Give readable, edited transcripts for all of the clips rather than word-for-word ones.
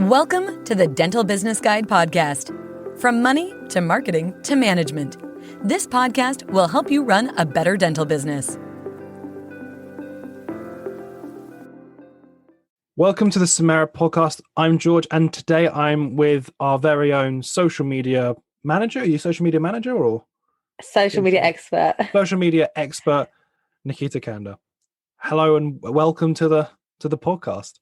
Welcome to the Dental Business Guide podcast. From money to marketing to management, this podcast will help you run a better dental business. Welcome to the Samera podcast. I'm George, and today I'm with our very own social media manager. Are you social media manager or social media expert? Social media expert, Nikita Kanda. Hello and welcome to the podcast.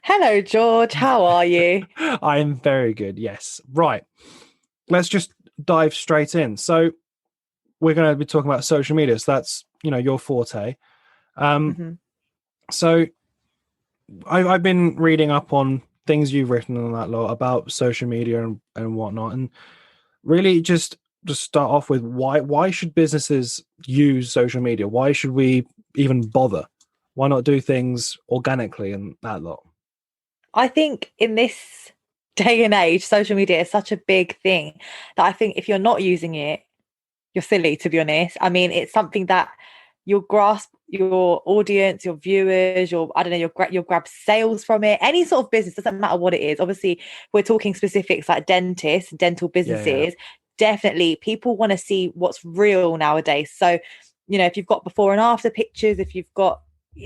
Hello, George. How are you? I am very good. Yes. Right. Let's just dive straight in. So we're going to be talking about social media. So that's, your forte. So I've been reading up on things you've written on that lot about social media and whatnot. And really just start off with why should businesses use social media? Why should we even bother? Why not do things organically and that lot? I think in this day and age, social media is such a big thing that I think if you're not using it, you're silly, to be honest. I mean, it's something that you'll grasp your audience, your viewers, you'll grab sales from it. Any sort of business, doesn't matter what it is. Obviously, we're talking specifics like dentists, dental businesses. Yeah. Definitely, people want to see what's real nowadays. So, if you've got before and after pictures, if you've got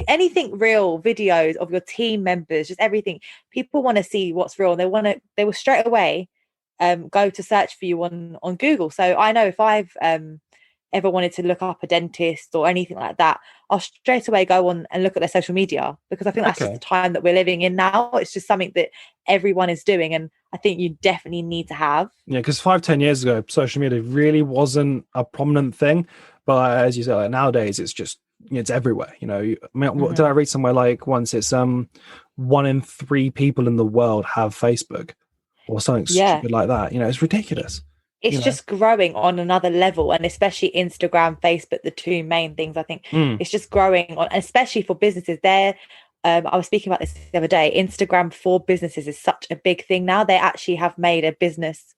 anything real, videos of your team members, just everything, people want to see what's real. They will straight away go to search for you on Google. So I know if I've ever wanted to look up a dentist or anything like that, I'll straight away go on and look at their social media, because I think that's just the time that we're living in now. It's just something that everyone is doing, and I think you definitely need to have. Yeah, because 5-10 years ago, social media really wasn't a prominent thing, but as you said, nowadays it's just it's everywhere. What did I read somewhere like once? It's 1 in 3 people in the world have Facebook or something stupid like that. It's ridiculous. It's just growing on another level, and especially Instagram, Facebook, the two main things. I think it's just growing on, especially for businesses. I was speaking about this the other day. Instagram for businesses is such a big thing now. They actually have made a business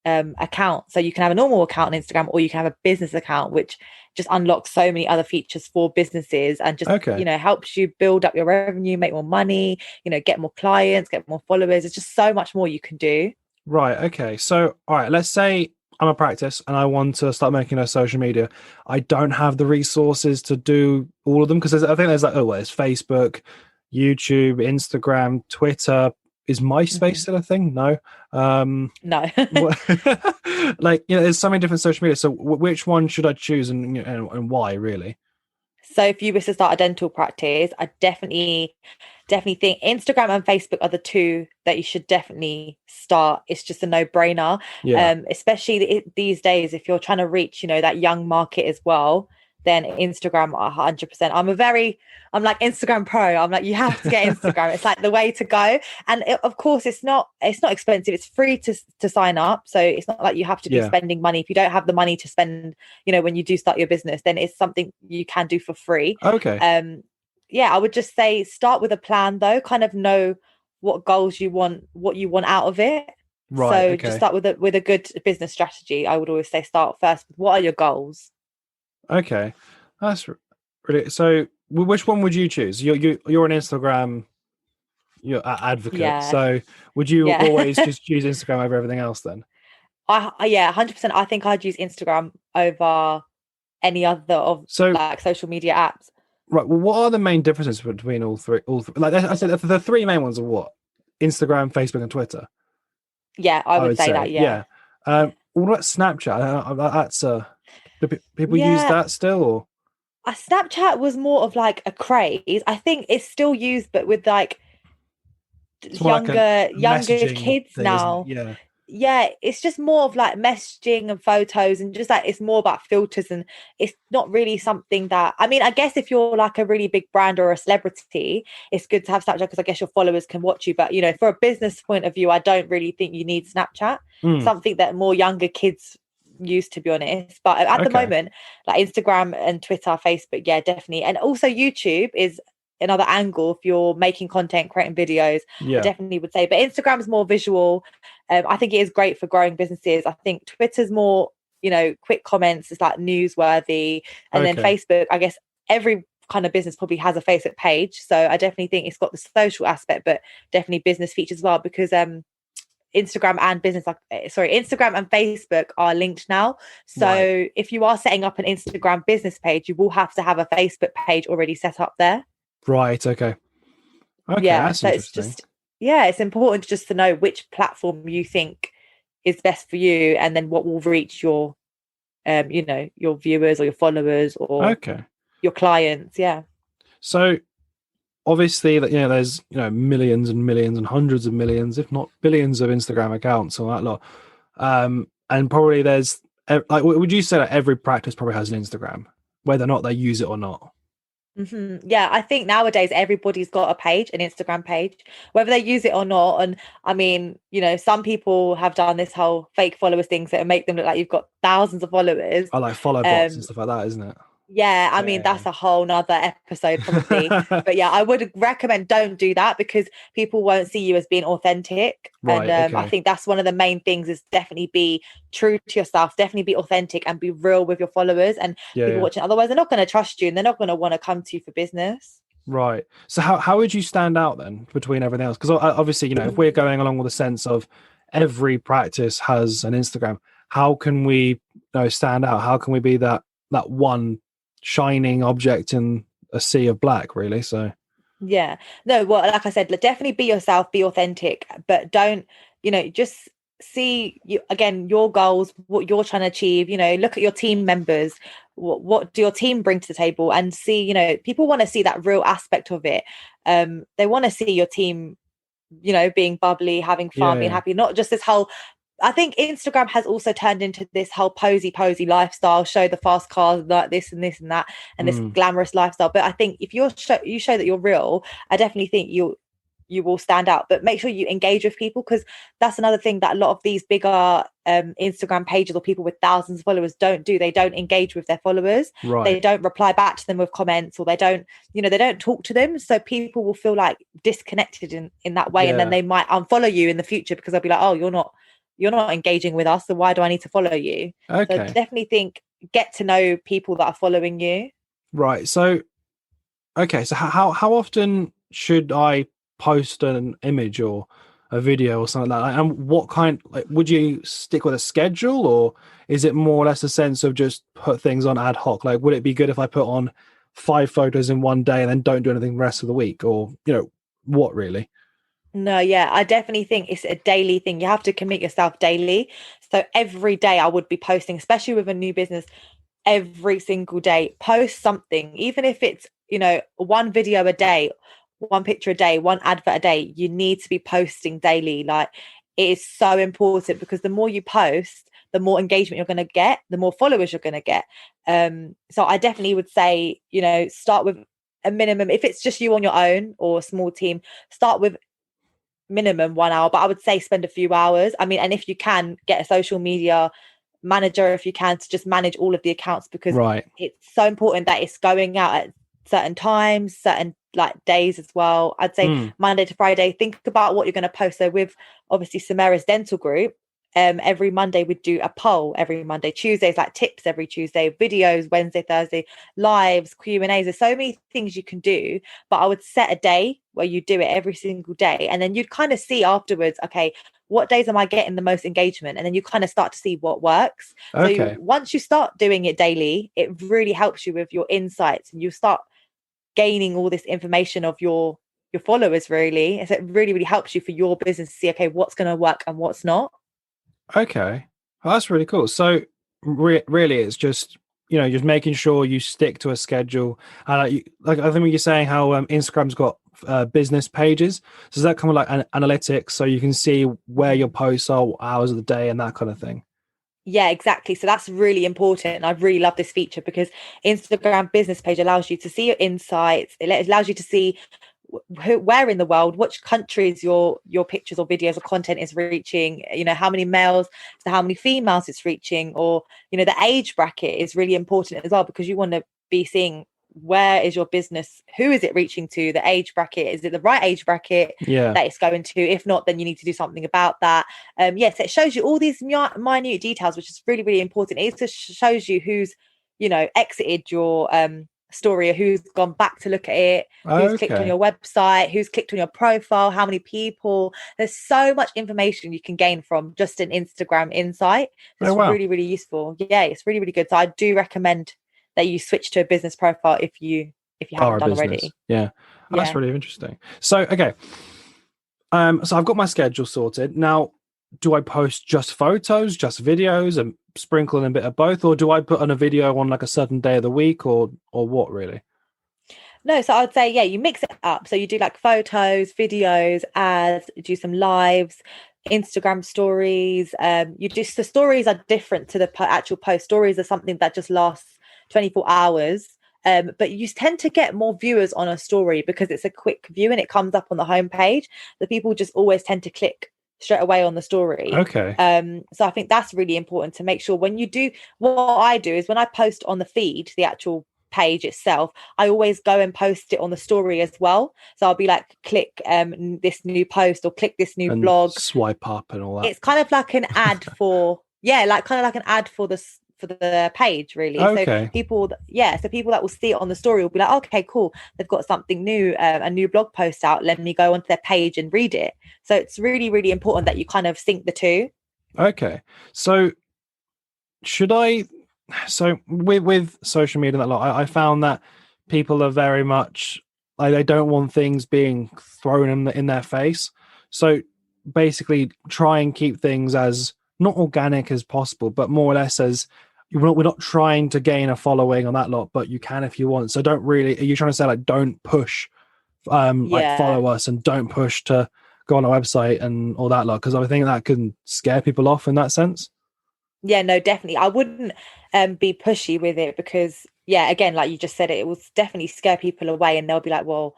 account, so you can have a normal account on Instagram, or you can have a business account, which just unlocks so many other features for businesses, and just helps you build up your revenue, make more money, get more clients, get more followers. There's just so much more you can do. Right. Okay. So, all right, let's say I'm a practice and I want to start making a social media. I don't have the resources to do all of them, because I think there's there's Facebook, YouTube, Instagram, Twitter. Is MySpace still a thing? No. No. There's so many different social media. So which one should I choose and why, really? So if you were to start a dental practice, I definitely think Instagram and Facebook are the two that you should definitely start. It's just a no-brainer. Yeah. Especially these days, if you're trying to reach, that young market as well, then Instagram 100%. I'm like Instagram pro. I'm like, you have to get Instagram. It's like the way to go. And of course, it's not expensive. It's free to sign up. So it's not like you have to be spending money. If you don't have the money to spend, when you do start your business, then it's something you can do for free. Okay. I would just say start with a plan, though. Kind of know what goals you want, what you want out of it. Right. So just start with a good business strategy. I would always say start first with what are your goals. Okay, that's really. So, which one would you choose? You're an Instagram, advocate. Yeah. So, would you always just choose Instagram over everything else then? 100%. I think I'd use Instagram over any other of social media apps. Right. Well, what are the main differences between all three? Like I said, the 3 main ones are what? Instagram, Facebook, and Twitter. Yeah, I would say that. Yeah. What about Snapchat? That's do people use that still? Or? Snapchat was more of like a craze. I think it's still used, but with like younger kids now. Yeah, it's just more of like messaging and photos, and just like it's more about filters, and it's not really something that, I mean, I guess if you're like a really big brand or a celebrity, it's good to have Snapchat because I guess your followers can watch you. But for a business point of view, I don't really think you need Snapchat. Something that more younger kids use, to be honest. But at the moment, like Instagram and Twitter, Facebook, definitely. And also YouTube is another angle if you're making content, creating videos. I definitely would say, but Instagram is more visual. I think it is great for growing businesses. I think Twitter's more quick comments, it's like newsworthy. And then Facebook, I guess every kind of business probably has a Facebook page. So I definitely think it's got the social aspect, but definitely business features as well, because Instagram and Instagram and Facebook are linked now. So Right. if you are setting up an Instagram business page, you will have to have a Facebook page already set up there. Right. Okay. Okay. Yeah. That's So it's interesting. just, yeah, it's important just to know which platform you think is best for you, and then what will reach your, your viewers or your followers or Okay. your clients. Yeah. So obviously that there's millions and millions and hundreds of millions, if not billions, of Instagram accounts and that lot. And probably there's like, would you say that every practice probably has an Instagram, whether or not they use it or not? Yeah, I think nowadays everybody's got a page, an Instagram page, whether they use it or not. And I mean, some people have done this whole fake followers thing that make them look like you've got thousands of followers. I like follow bots and stuff like that, isn't it? Yeah, I mean, Yeah. that's a whole nother episode probably. But yeah, I would recommend don't do that, because people won't see you as being authentic. Right. And I Okay. think that's one of the main things, is definitely be true to yourself, definitely be authentic and be real with your followers and Yeah. people Yeah. watching. Otherwise, they're not going to trust you and they're not going to want to come to you for business. Right. So how would you stand out then between everything else? Because obviously, if we're going along with the sense of every practice has an Instagram, how can we stand out? How can we be that one shining object in a sea of black, really? So Yeah. No, well, like I said, definitely be yourself, be authentic, but don't, just see you again, your goals, what you're trying to achieve, look at your team members, what do your team bring to the table, and see, people want to see that real aspect of it. They want to see your team, being bubbly, having fun, being yeah. happy, not just this whole. I think Instagram has also turned into this whole posy lifestyle, show the fast cars, like this and this and that, and this glamorous lifestyle. But I think if you show that you're real, I definitely think you will stand out. But make sure you engage with people, because that's another thing that a lot of these bigger Instagram pages or people with thousands of followers don't do. They don't engage with their followers. Right. They don't reply back to them with comments, or they don't talk to them. So people will feel like disconnected in that way, and then Yeah. they might unfollow you in the future, because they'll be like, oh, you're not engaging with us, so why do I need to follow you? Okay. So definitely get to know people that are following you. Right. So okay. So how often should I post an image or a video or something like that? And what kind, like, would you stick with a schedule, or is it more or less a sense of just put things on ad hoc? Like, would it be good if I put on 5 photos in one day and then don't do anything the rest of the week, or what really? No, yeah, I definitely think it's a daily thing. You have to commit yourself daily. So every day I would be posting, especially with a new business, every single day, post something, even if it's, one video a day, one picture a day, one advert a day. You need to be posting daily. Like, it is so important, because the more you post, the more engagement you're going to get, the more followers you're going to get. So I definitely would say, start with a minimum. If it's just you on your own or a small team, start with minimum 1 hour, but I would say spend a few hours. I mean, and if you can, get a social media manager, if you can, to just manage all of the accounts, because Right. it's so important that it's going out at certain times, certain like days as well. I'd say Monday to Friday. Think about what you're going to post. So with obviously Samera's dental group, every Monday we'd do a poll. Every Monday, Tuesdays like tips, every Tuesday videos, Wednesday, Thursday lives, Q&As. There's so many things you can do, but I would set a day where you do it every single day, and then you'd kind of see afterwards, okay, what days am I getting the most engagement? And then you kind of start to see what works. Okay. So once you start doing it daily, it really helps you with your insights, and you start gaining all this information of your followers, really. And so it really, really helps you for your business to see, okay, what's going to work and what's not. Okay. Well, that's really cool. So really it's just just making sure you stick to a schedule. And like I think you're saying how Instagram's got business pages. So is that kind of like an analytics, so you can see where your posts are, what hours of the day, and that kind of thing? Yeah, exactly. So that's really important. And I really love this feature, because Instagram business page allows you to see your insights. It allows you to see where in the world, which countries your pictures or videos or content is reaching, how many males to how many females it's reaching, or the age bracket is really important as well, because you want to be seeing where is your business, who is it reaching to, the age bracket, is it the right age bracket that it's going to? If not, then you need to do something about that. Yes, it shows you all these minute details, which is really, really important. It just shows you who's exited your story, or who's gone back to look at it, who's clicked on your website, who's clicked on your profile, how many people. There's so much information you can gain from just an Instagram insight. It's really, really useful. Yeah, it's really, really good. So I do recommend that you switch to a business profile if you haven't done already. Yeah. That's really interesting. So, okay. So I've got my schedule sorted. Now, do I post just photos, just videos, and sprinkle in a bit of both, or do I put on a video on like a certain day of the week, or what really? No, so I would say, you mix it up. So you do like photos, videos, ads, do some lives, Instagram stories. You just, the stories are different to the actual post. Stories are something that just lasts 24 hours. But you tend to get more viewers on a story because it's a quick view and it comes up on the homepage. The people just always tend to click straight away on the story. Okay. So I think that's really important to make sure when you do. What I do is when I post on the feed, the actual page itself, I always go and post it on the story as well. So I'll be like, click this new post or click this new blog, swipe up and all that. It's kind of like an ad for an ad for the page, really. Okay. So people that will see it on the story will be like, okay, cool, they've got something new, a new blog post out, let me go onto their page and read it. So it's really, really important that you kind of sync the two. Okay. So with social media and that lot, I found that people are very much like, they don't want things being thrown in their face. So basically try and keep things as not organic as possible, but more or less as we're not trying to gain a following on that lot, but you can if you want. So don't really, are you trying to say like, don't push like follow us, and don't push to go on our website and all that lot? Because I think that can scare people off in that sense. Yeah, no, definitely. I wouldn't be pushy with it because, again, like you just said, it will definitely scare people away, and they'll be like, well,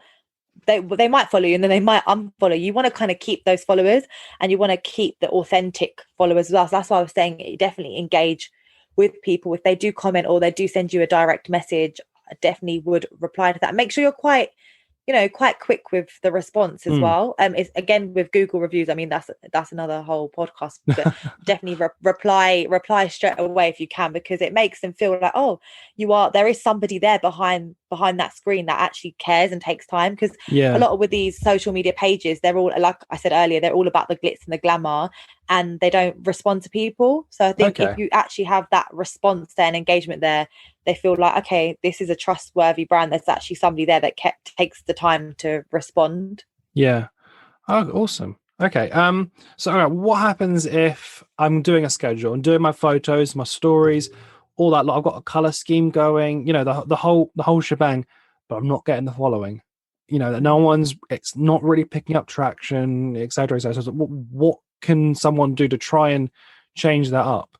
they might follow you and then they might unfollow you. You want to kind of keep those followers, and you want to keep the authentic followers as well. So that's why I was saying you definitely engage with people. If they do comment or they do send you a direct message, I definitely would reply to that. Make sure you're quite quick with the response as well. It's again with Google reviews. I mean, that's another whole podcast, but definitely reply straight away if you can, because it makes them feel like, there is somebody there behind that screen that actually cares and takes time. Because a lot of with these social media pages, they're all, like I said earlier, they're all about the glitz and the glamour, and they don't respond to people. So I think if you actually have that response there and engagement there, they feel like, okay, this is a trustworthy brand. There's actually somebody there that takes the time to respond. Yeah. Oh, awesome. Okay. So what happens if I'm doing a schedule and doing my photos, my stories, all that lot? I've got a color scheme going, the whole shebang, but I'm not getting the following. That it's not really picking up traction, etc. So what can someone do to try and change that up?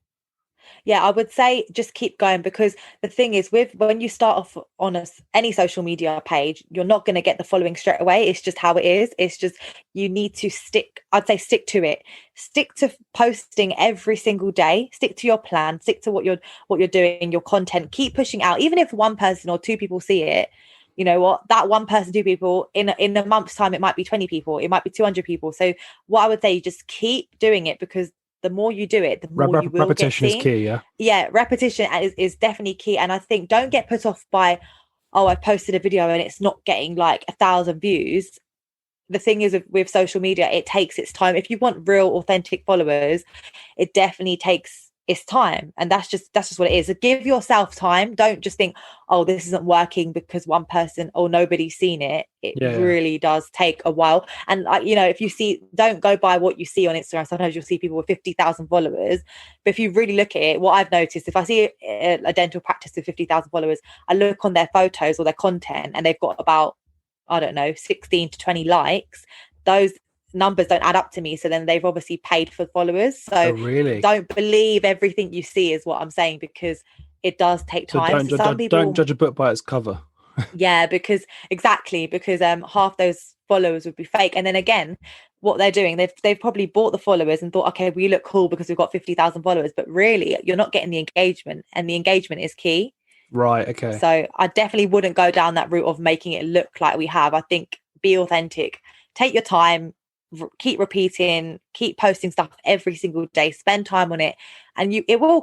Yeah, I would say just keep going, because the thing is, when you start off on any social media page, you're not going to get the following straight away. It's just how it is. It's just, you need to stick to it. Stick to posting every single day. Stick to your plan. Stick to what you're doing, your content. Keep pushing out. Even if one person or two people see it, you know what, that one person, two people, in a month's time, it might be 20 people, it might be 200 people. So what I would say, you just keep doing it, because the more you do it, the more you will repetition get seen. is key. Yeah, repetition is definitely key. And I think don't get put off by, I posted a video and it's not getting like 1,000 views. The thing is with social media, it takes its time. If you want real authentic followers, it definitely takes its time, and that's just what it is. So give yourself time. Don't just think, this isn't working because one person or nobody's seen it. It really does take a while. And if you see, don't go by what you see on Instagram. Sometimes you'll see people with 50,000 followers, but if you really look at it, what I've noticed, if I see a dental practice with 50,000 followers, I look on their photos or their content and they've got about, I don't know, 16 to 20 likes. Those numbers don't add up to me, so then they've obviously paid for followers. So really, don't believe everything you see, is what I'm saying, because it does take time. So don't judge a book by its cover. Yeah, because half those followers would be fake. And then again, what they're doing, they've probably bought the followers and thought, okay, we look cool because we've got 50,000 followers, but really you're not getting the engagement, and the engagement is key. Right. Okay. So I definitely wouldn't go down that route of making it look like we have. I think be authentic, take your time, keep repeating, keep posting stuff every single day, spend time on it, and it will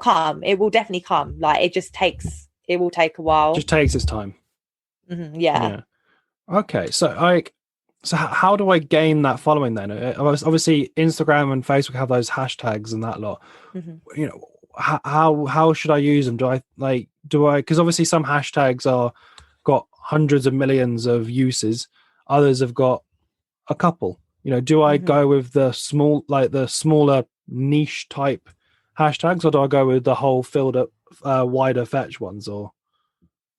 definitely come. Like it will take a while. Just takes its time. Yeah. Yeah. Okay. So how do I gain that following then? Obviously, Instagram and Facebook have those hashtags and that lot. hmm You know, how should I use them? Because obviously some hashtags are got hundreds of millions of uses, others have got a couple. Do I hmm go with the smaller niche type hashtags, or do I go with the whole filled up wider fetch ones? Or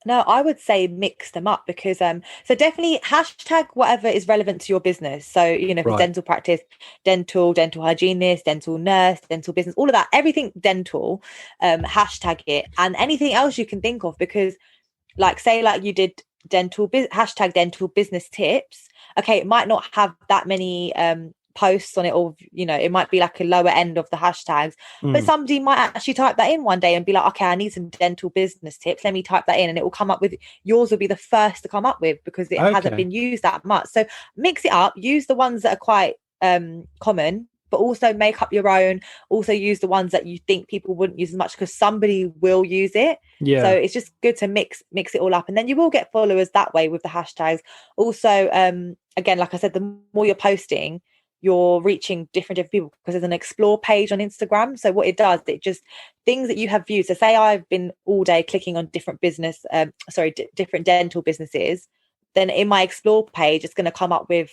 No, I would say mix them up because so definitely hashtag whatever is relevant to your business. So, if it's right, dental practice, dental hygienist, dental nurse, dental business, all of that, everything dental, hashtag it, and anything else you can think of, because like say like you did hashtag dental business tips. Okay, it might not have that many posts on it, or it might be like a lower end of the hashtags, but mm, somebody might actually type that in one day and be like, okay, I need some dental business tips, let me type that in, and it will come up with yours will be the first to come up with, because it hasn't okay, been used that much. So mix it up, use the ones that are quite common, but also make up your own. Also use the ones that you think people wouldn't use as much, because somebody will use it. So yeah, it's just good to mix it all up, and then you will get followers that way with the hashtags. Also, again, like I said, the more you're posting, you're reaching different people, because there's an explore page on Instagram. So what it does, it just things that you have viewed. So say I've been all day clicking on different different dental businesses, then in my explore page, it's going to come up with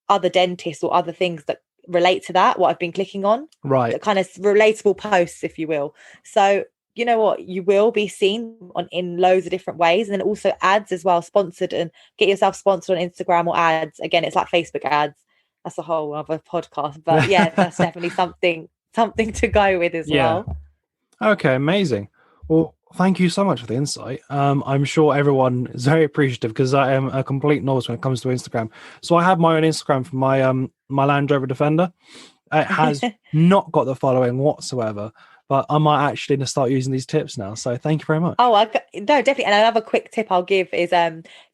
other dentists or other things that relate to that, what I've been clicking on, right. that kind of relatable posts, if you will. So you know what, you will be seen in loads of different ways. And then also ads as well, sponsored, and get yourself sponsored on Instagram or ads. Again, it's like Facebook ads. That's a whole other podcast, but yeah, that's definitely something to go with as Yeah. well. Okay, amazing. Well, thank you so much for the insight. I'm sure everyone is very appreciative, because I am a complete novice when it comes to Instagram. So I have my own Instagram for my Land Rover Defender. It has not got the following whatsoever, but I might actually start using these tips now. So thank you very much. Oh, no, definitely. And another quick tip I'll give is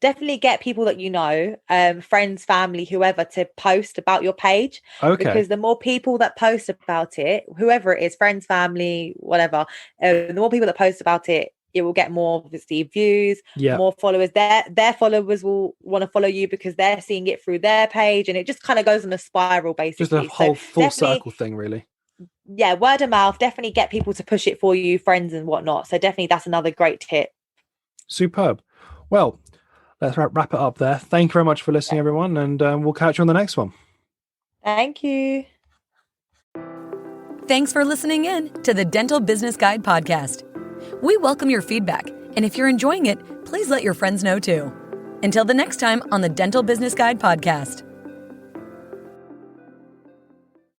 definitely get people that friends, family, whoever, to post about your page, Okay. because the more people that post about it, whoever it is, friends, family, whatever, the more people that post about it, it will get more obviously views, Yeah. more followers. Their followers will want to follow you because they're seeing it through their page, and it just kind of goes on a spiral Just a basically. whole So full definitely, circle thing, really. yeah, word of mouth, definitely get people to push it for you, friends and whatnot. So definitely that's another great tip. Superb. Well, let's wrap it up there. Thank you very much for listening, Yeah. everyone, and we'll catch you on the next one. Thank you. Thanks for listening in to the Dental Business Guide podcast. We welcome your feedback, and if you're enjoying it, please let your friends know too. Until the next time on the Dental Business Guide podcast.